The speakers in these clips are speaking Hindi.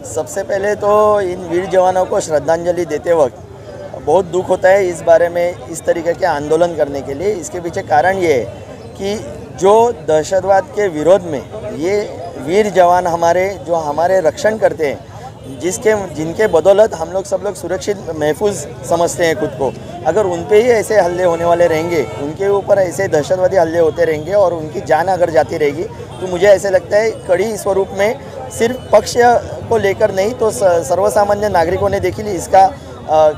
सबसे पहले तो इन वीर जवानों को श्रद्धांजलि देते वक्त बहुत दुख होता है इस बारे में, इस तरीके के आंदोलन करने के लिए। इसके पीछे कारण ये है कि जो दहशतवाद के विरोध में ये वीर जवान हमारे रक्षण करते हैं, जिनके बदौलत हम लोग सब लोग सुरक्षित महफूज समझते हैं खुद को, अगर उन पे ही ऐसे हल्ले होने वाले रहेंगे, उनके ऊपर ऐसे दहशतवादी हल्ले होते रहेंगे और उनकी जान अगर जाती रहेगी, तो मुझे ऐसे लगता है कड़ी स्वरूप में सिर्फ पक्ष को लेकर नहीं तो सर्वसामान्य नागरिकों ने देखिए इसका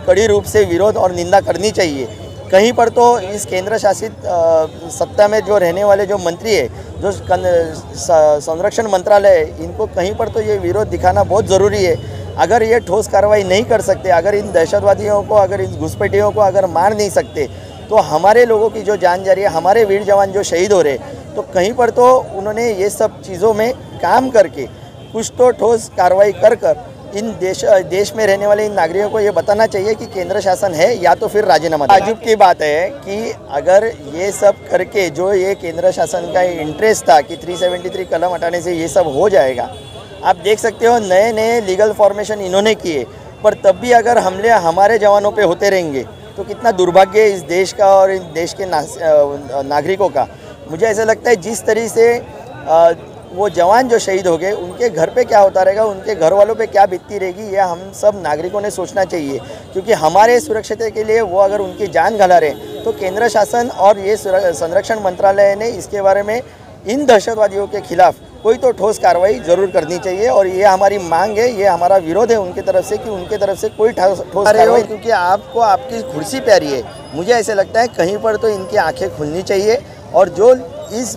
कड़ी रूप से विरोध और निंदा करनी चाहिए। कहीं पर तो इस केंद्र शासित सत्ता में जो रहने वाले जो मंत्री है, जो संरक्षण मंत्रालय है, इनको कहीं पर तो ये विरोध दिखाना बहुत ज़रूरी है। अगर ये ठोस कार्रवाई नहीं कर सकते, अगर इन दहशतवादियों को, अगर इन घुसपैठियों को अगर मार नहीं सकते, तो हमारे लोगों की जो जान जा रही है, हमारे वीर जवान जो शहीद हो रहे, तो कहीं पर तो उन्होंने ये सब चीज़ों में काम करके कुछ तो ठोस कार्रवाई कर इन देश में रहने वाले इन नागरिकों को ये बताना चाहिए कि केंद्र शासन है या तो फिर राजीनामा। ताज्जुब की बात है कि अगर ये सब करके जो ये केंद्र शासन का इंटरेस्ट था कि 373 कलम हटाने से ये सब हो जाएगा, आप देख सकते हो नए नए लीगल फॉर्मेशन इन्होंने किए, पर तब भी अगर हमले हमारे जवानों पे होते रहेंगे तो कितना दुर्भाग्य है इस देश का और इस देश के नागरिकों का। मुझे ऐसा लगता है जिस तरीके से वो जवान जो शहीद हो गए, उनके घर पे क्या होता रहेगा, उनके घर वालों पे क्या बीतती रहेगी, यह हम सब नागरिकों ने सोचना चाहिए। क्योंकि हमारे सुरक्षित के लिए वो अगर उनकी जान गंवा रहे, तो केंद्र शासन और ये संरक्षण मंत्रालय ने इसके बारे में इन दहशतवादियों के खिलाफ कोई तो ठोस कार्रवाई जरूर करनी चाहिए। और ये हमारी मांग है, ये हमारा विरोध है उनकी तरफ से कि उनके तरफ से कोई ठोस कार्रवाई, क्योंकि आपको आपकी कुर्सी प्यारी है। मुझे ऐसे लगता है कहीं पर तो इनकी आंखें खुलनी चाहिए और जो इस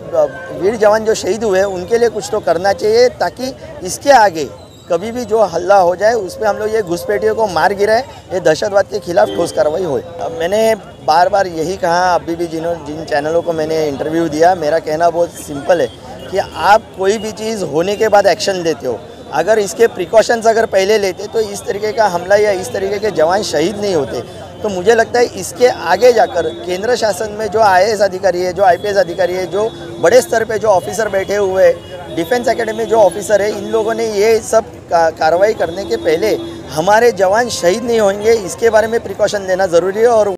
वीर जवान जो शहीद हुए उनके लिए कुछ तो करना चाहिए, ताकि इसके आगे कभी भी जो हल्ला हो जाए उस पर हम लोग ये घुसपैठियों को मार गिराए, ये दहशतवाद के खिलाफ ठोस कार्रवाई हो। मैंने बार बार यही कहा, अभी भी जिन चैनलों को मैंने इंटरव्यू दिया, मेरा कहना बहुत सिंपल है कि आप कोई भी चीज़ होने के बाद एक्शन लेते हो, अगर इसके प्रिकॉशंस अगर पहले लेते तो इस तरीके का हमला या इस तरीके के जवान शहीद नहीं होते। तो मुझे लगता है इसके आगे जाकर केंद्र शासन में जो IAS अधिकारी है, जो IPS अधिकारी है, जो बड़े स्तर पे जो ऑफिसर बैठे हुए, डिफेंस एकेडमी जो ऑफिसर है, इन लोगों ने ये सब कार्रवाई करने के पहले हमारे जवान शहीद नहीं होंगे इसके बारे में प्रिकॉशन लेना ज़रूरी है। और